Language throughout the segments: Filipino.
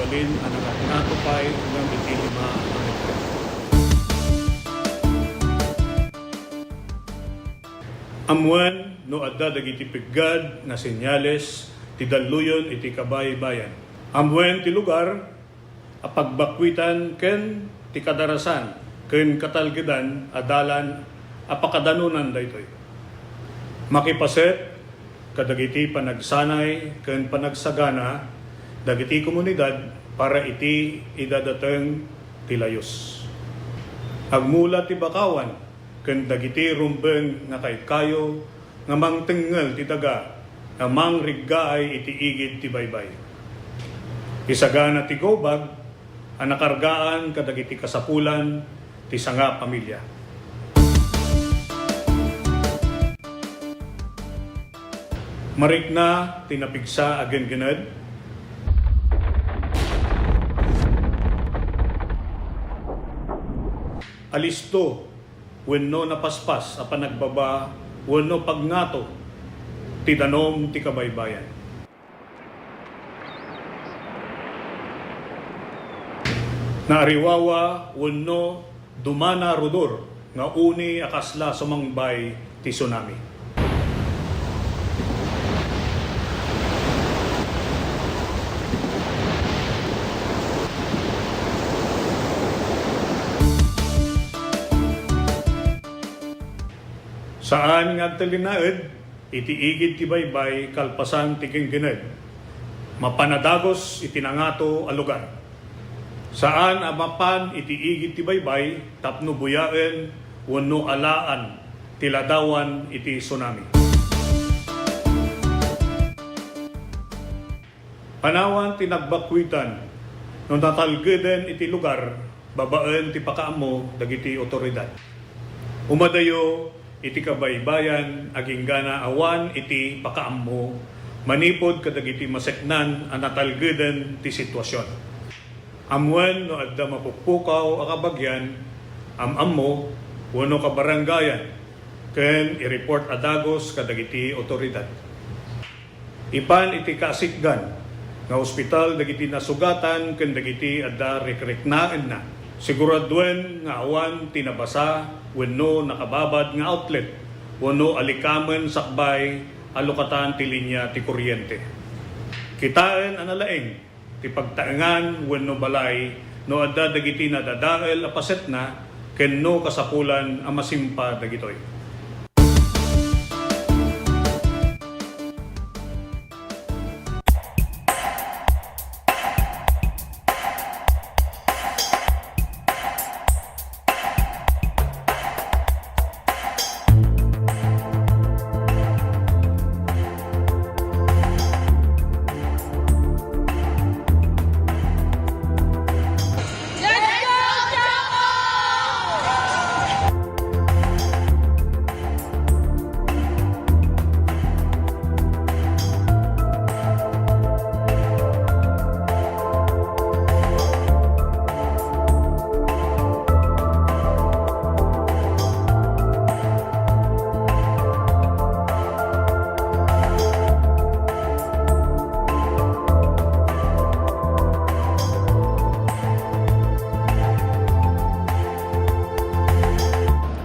balin ang natupay ng itilima ang ito. Amuan no adda dagiti piggad na senyales ti daluyon iti kabay-bayan. Amuan ti lugar a pagbakwitan ken ti kadarasan ken katalgedan adalan a pakadanunan daytoy. Makipaset kadagiti panagsanay ken panagsagana dagiti komunidad para iti idadateng tilayos. Agmula ti bakawan ken dagiti rumbeng nga kayo nga mangtenggel ti daga nga mangriggaay iti igid ti baybay. Isagana ti gobag ang nakargaan kadagiti kasapulan ti sanga pamilya. Marik na tinapigsa agen-gened. Alisto wenno napaspas a panagbaba wenno pagngato ti danom ti kabaybayan. Naariwawa wenno dumana rudor nga uni akasla sumangbay ti tsunami. Saan nga talinaed, iti igid ti baybay kalpasan ti kenggened. Mapanadagos iti nangato a lugar. Saan amapan iti igid ti baybay tapno buyaen wenno alaan ti ladawan iti tsunami. Panawan ti nagbakwitan no natalgeden iti lugar babaen ti pakaammo dagiti otoridad. Umadayo iti kabaybayan aging gana awan iti pakaammo manipod kadagiti maseknan ang natalgeden ti sitwasyon. Amwen no adda mapukpukaw a kabagyan ammo wenno kabarangayan ken i-report adagos kadagiti otoridad. Ipan iti kasikgan nga ospital dagiti nasugatan ken dagiti adda rekriknaen na. Siguraduen nga awan tinabasa wenno nakababad nga outlet wenno alikamen sakbay alokatan ti linya ti kuryente. Kitaen analaeng ti pagtaengan wenno balay no adda dagiti nadadael a paset na kenno kasapulan a masimpa dagitoy.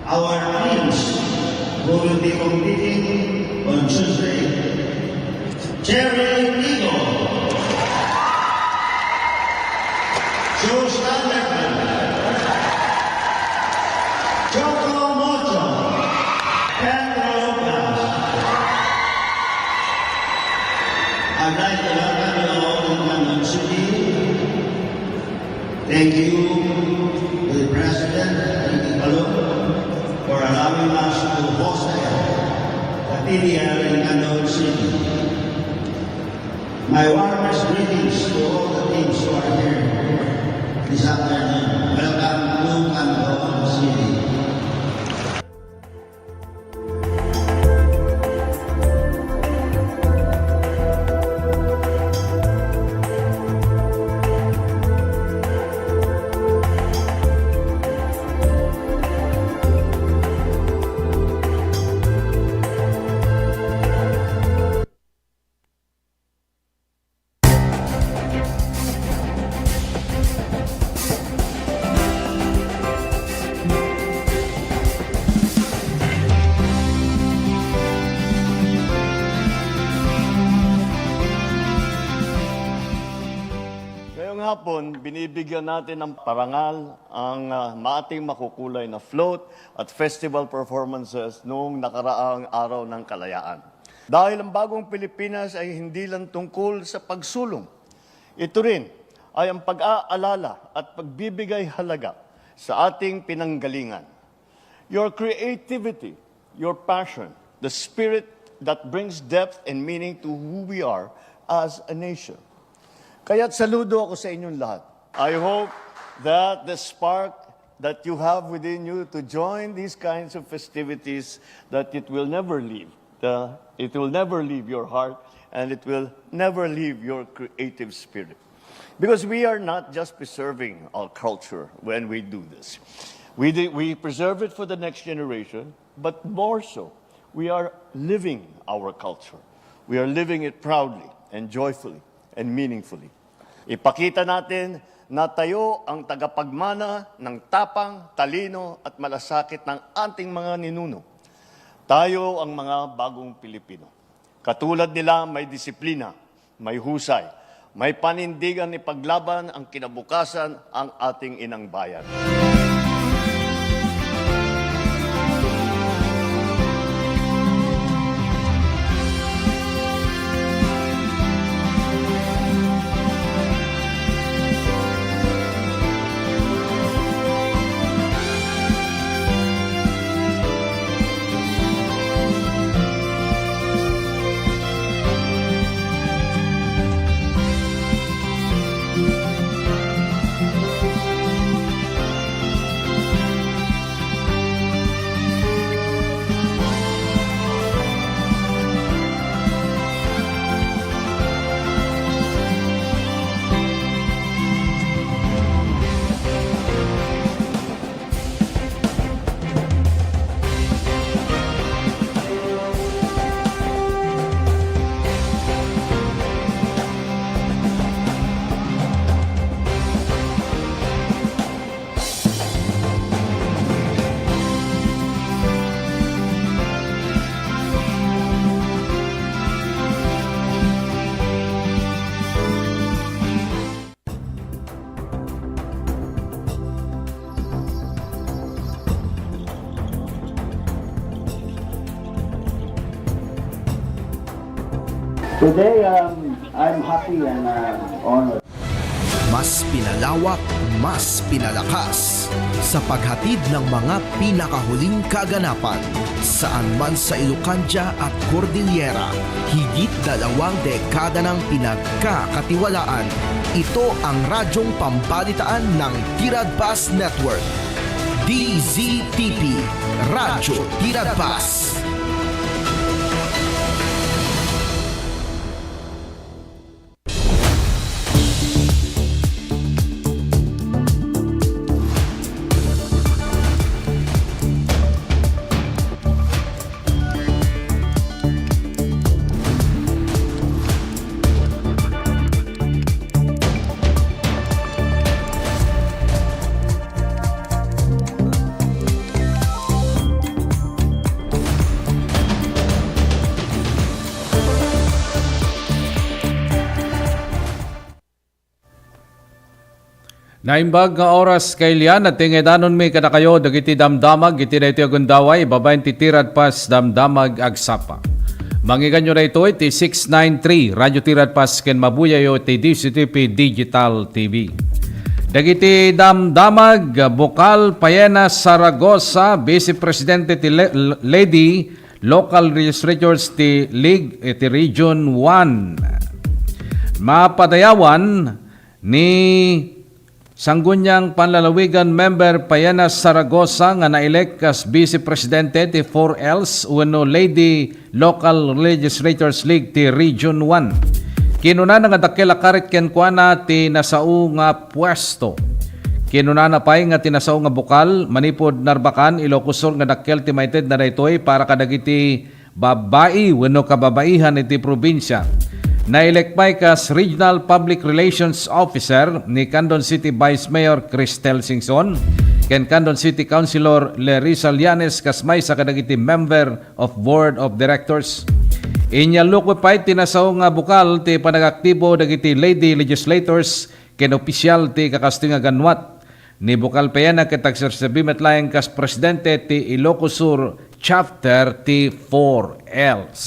Our teams will be competing on Tuesday. Jerry Eagle, Joe Standerman, Choco Mocho, Pedro Lopez. I'd like to welcome you all to London City. Thank you to the President, for allowing us to host the PDL in London City. My warmest greetings to all the teams who are here this afternoon. Welcome to London City. Ngayong hapon, binibigyan natin ng parangal ang maating makukulay na float at festival performances noong nakaraang araw ng kalayaan. Dahil ang bagong Pilipinas ay hindi lang tungkol sa pagsulong. Ito rin ay ang pag-aalala at pagbibigay halaga sa ating pinanggalingan. Your creativity, your passion, the spirit that brings depth and meaning to who we are as a nation. Kaya't saludo ako sa inyong lahat. I hope that the spark that you have within you to join these kinds of festivities, that it will never leave. It will never leave your heart, and it will never leave your creative spirit. Because we are not just preserving our culture when we do this. We preserve it for the next generation, but more so, we are living our culture. We are living it proudly and joyfully and meaningfully. Ipakita natin na tayo ang tagapagmana ng tapang, talino at malasakit ng ating mga ninuno. Tayo ang mga bagong Pilipino. Katulad nila, may disiplina, may husay, may panindigan ni paglaban ang kinabukasan ang ating inang bayan. Today, I'm happy and honored. Mas pinalawak, mas pinalakas sa paghatid ng mga pinakahuling kaganapan saan man sa Ilocania at Cordillera. Higit 2 dekada ng pinagkakatiwalaan. Ito ang radyong pambalitaan ng Tiradpas Network. DZTP, Radyo Tiradpas. Naimbag nga oras kay lian at tingedanon mi kada kayo dagiti damdamag iti daytoy agundaway babaen ti Tiradpas damdamag agsapa. Mangiganyo na ito iti 693 Radyo Tiradpas ken mabuyayo iti DCTP Digital TV. Dagiti damdamag Bukal Payena Saragosa Vice Presidente ti Lady Local Legislators ti League iti Region 1. Mapadayawan ni Sanggunyang Panlalawigan Member Payena Saragosa nga na-elect as Vice Presidente ti 4Ls uno Lady Local Legislators League ti Region 1. Kinuna nga dakela karit ken kuana ti nasao nga pwesto. Kinuna na pay nga tinasao nga bukal manipod Narbacan Ilocosur nga dakkel ti maited na daytoy para kadagiti babae wenno kababaihan iti probinsya. Na-elect pay kas Regional Public Relations Officer ni Candon City Vice Mayor Cristel Singson ken Candon City Councilor Lerisa Llanes kas may sa kadagiti Member of Board of Directors. Inyalukwe pay tinasaw nga bukal ti panagaktibo dagiti lady legislators ken opisyal ti kakasto nga ganwat ni Bukal Payana ket agserserbi metlaeng kas presidente ti Ilocos Sur chapter ti 4Els.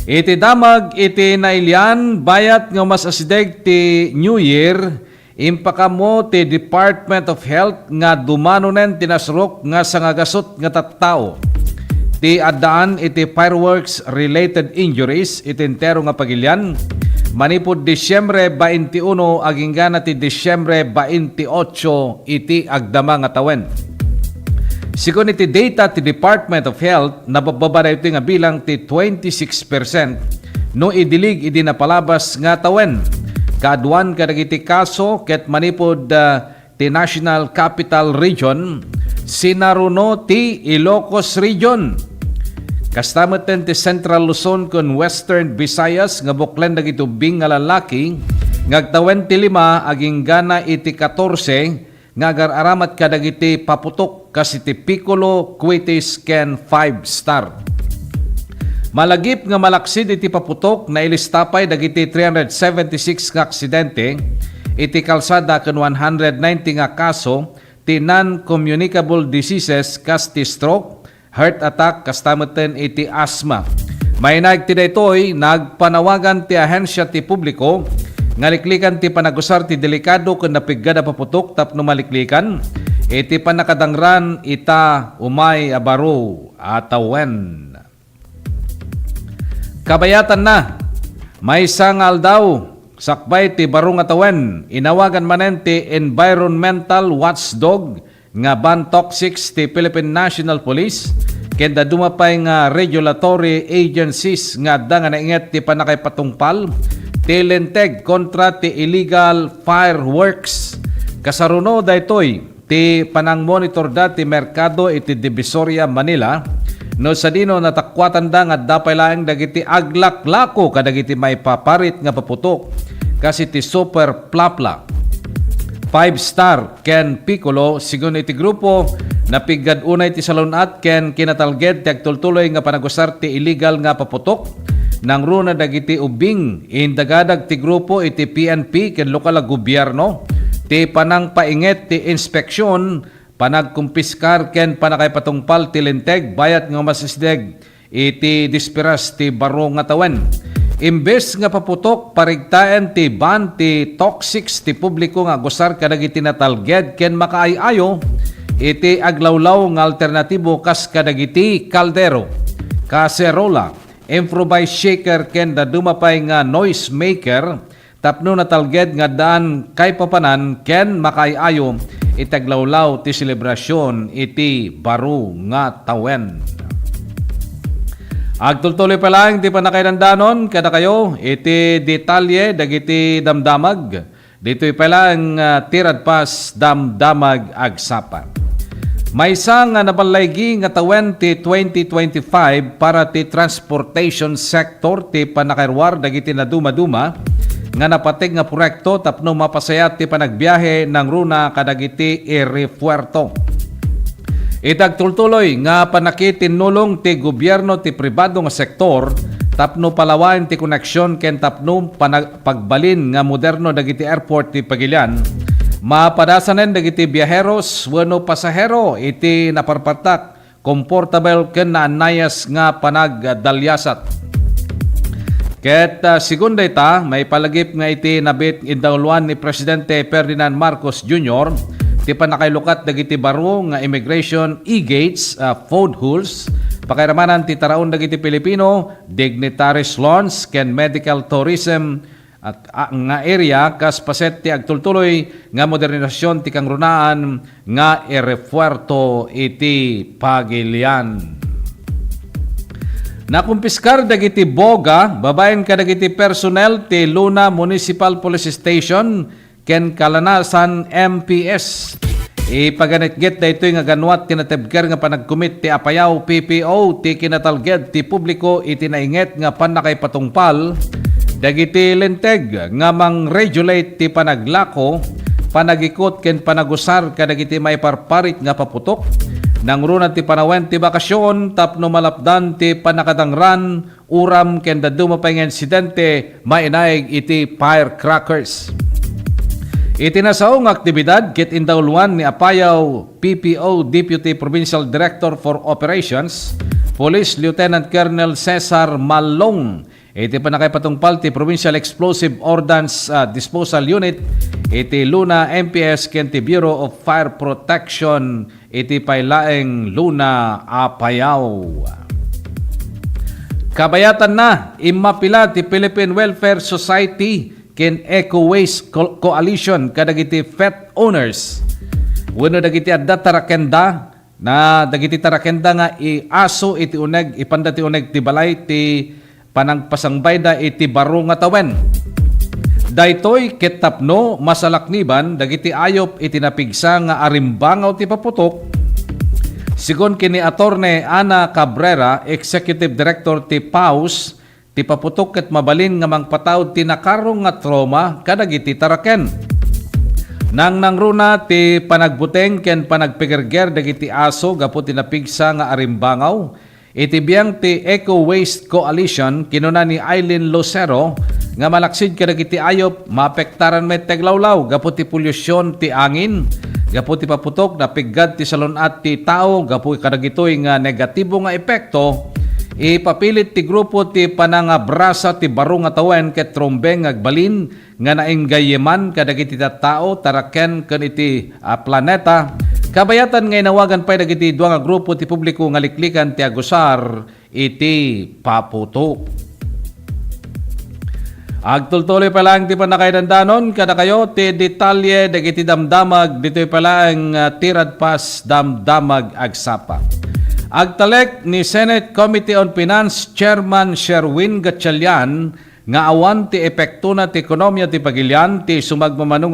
Iti damag iti nailyan bayat nga mas asideg ti New Year impakamo ti Department of Health nga dumanonen tinasrok nga sangagasot nga tattao. Ti addaan iti fireworks related injuries itintero nga pagilyan manipod Disyembre 21 aging gana ti Disyembre 28 iti agdama nga tawen. Sigon iti data ti Department of Health nabababa ito nga bilang ti 26% no idilig idi napalabas nga tawen. Kaadwan kadagiti kaso ket manipod ti National Capital Region sinaruno ti Ilocos Region. Kastameten ti Central Luzon kun Western Visayas nga buklen dagiti ubing nga lalaki ngagtawen ti 5 aging gana iti 14 nga agar-aramat kadagiti paputok kas iti Piccolo, Cuitis ken 5 star. Malagip nga malaksid iti paputok na ilistapay dagiti 376 nga aksidente iti kalsada ken 190 nga kaso ti non-communicable diseases kas ti stroke, heart attack, kastameten iti asthma. May ti daytoy nagpanawagan ti ahensya ti publiko nga liklikan ti panagusar ti delikado ken napiggada paputok tapno maliklikan iti panakadangran ita umay abaro atawen. Kabayatan na may sangal daw sakbay ti barong atawen inawagan manen ti environmental watchdog nga ban toxics ti Philippine National Police kenda dumapay nga regulatory agencies nga adda nga nainget ti panakay patungpal ti lenteg kontra ti illegal fireworks. Kasaruno daytoy ti panang monitor da ti merkado iti Divisoria, Manila no sa dino natakwatan da nga dapay laeng dagiti aglaklako kadagiti may paparit nga paputok kasi ti Super Plapla 5 star ken Piccolo sigon iti grupo napigad unay ti salunat ken kinatalged ti agtultuloy nga panagusar ti illegal nga paputok nang runa dagiti ubing indagadag ti grupo iti PNP ken lokal a gobyerno ti panang painget ti inspeksyon panagkumpiskar ken panakay patungpal ti lenteg bayat nga masisdeg iti disperas ti baro nga tawen. Imbes nga paputok parigtaen ti ban ti toxics ti publiko nga gusar kadagiti natalged ken makaayayo iti aglawlaw nga alternatibo kas kadagiti kaldero, kaserola, improvised shaker ken da dumapay nga noise maker tapno natalged nga daan kay papanan ken makaayayo iti aglawlaw ti selebrasyon iti baro nga tawen. Agtultuloy pa lang di pa nakailandanon kada kayo iti detalye dagiti damdamag dito'y pa lang tirad pas damdamag agsapan. May isang nabalaygi nga tawen ti 2025 para ti transportation sector ti panakairwar dagiti na duma-duma nga napatig nga proyekto tapno mapasayat ti panagbiyahe ng runa kadagiti aeropuerto. Itagtultuloy nga panakitin nulong ti gobyerno ti pribado nga sektor tapno palawain ti koneksyon ken tapno pagbalin nga moderno dagiti airport ti Pagilian mapadasanen dagiti biyaheros wenno pasahero iti naparpatak comfortable ken naanayas nga panagdalyasat. Ket segunda ita may palagip nga iti nabit indawluan ni Presidente Ferdinand Marcos Jr. ti panakailukat dagiti baro nga immigration e-gates food holes pakairamanan ti taraon dagiti Pilipino dignitaries loans ken medical tourism at nga area kas paset ti agtultuloy nga modernizasyon ti kangrunaan nga aeropuerto iti Pagilian. Nakumpiskar dagiti boga babaen kadagiti personnel ti Luna Municipal Police Station ken Kalanasan MPS. Ipaganitgit da ito'y nga ganwat tinatebker nga panagkumit ti apayaw PPO ti kinatalged ti publiko iti nainget nga panakay patungpal dagiti lenteg nga mang-regulate ti panaglako panagikot ken panagusar kadagiti may parparit nga paputok Nang runa ti panawen ti bakasyon, tapno malapdan ti panakadangran, uram ken daduma pang insidente, mainaig iti firecrackers. Iti nasaong aktibidad kit indawluan ni Apayaw PPO Deputy Provincial Director for Operations, Police Lieutenant Colonel Cesar Malong. Iti panakaypatungpal ti Provincial Explosive Ordnance Disposal Unit, iti Luna MPS ken ti Bureau of Fire Protection, iti paylaeng Luna Apayaw. Kabayatan na imapila ti Philippine Welfare Society ken Eco Waste Coalition kadagiti pet owners. Wenno dagiti adda tarakenda na dagiti tarakenda nga iaso iti uneg ipanda ti uneg ti balay ti panangpasangbayda iti baro nga tawen. Daytoy ket tapno masalakniban dagiti ayop iti napigsa nga arimbangaw ti paputok. Sigon kini Attorney Ana Cabrera, Executive Director ti PAUS, ti paputok ket mabalin nga mangpataod ti nakarong nga trauma kadagiti taraken. Nang nangruna ti panagbuteng ken panagpigirger dagiti aso gapu ti napigsa nga arimbangaw, iti biyang ti Eco Waste Coalition kinuna ni Eileen Lucero nga malaksid kadagiti ayop maapektaran met teglawlaw gapu ti polusyon ti angin, gapu ti paputok na piggad ti salunat ti tao gapu kadagitoy nga negatibo nga epekto. Ipapilit ti grupo ti panangabrasa ti baro nga tawen ket trombeng agbalin nga naenggayeman kadagiti tattao taraken ken iti planeta. Kabayatan nga inawagan pay dagiti duwa nga grupo ti publiko nga liklikan ti agusar iti paputok. Agtultuloy pa lang ti panakaidandanon kada kayo ti detalye dagiti damdamag ditoy pala ang tirad pas damdamag agsapa. Agtalek ni Senate Committee on Finance Chairman Sherwin Gatchalian nga awan ti epekto na ti ekonomiya ti pagilian ti sumagmamanong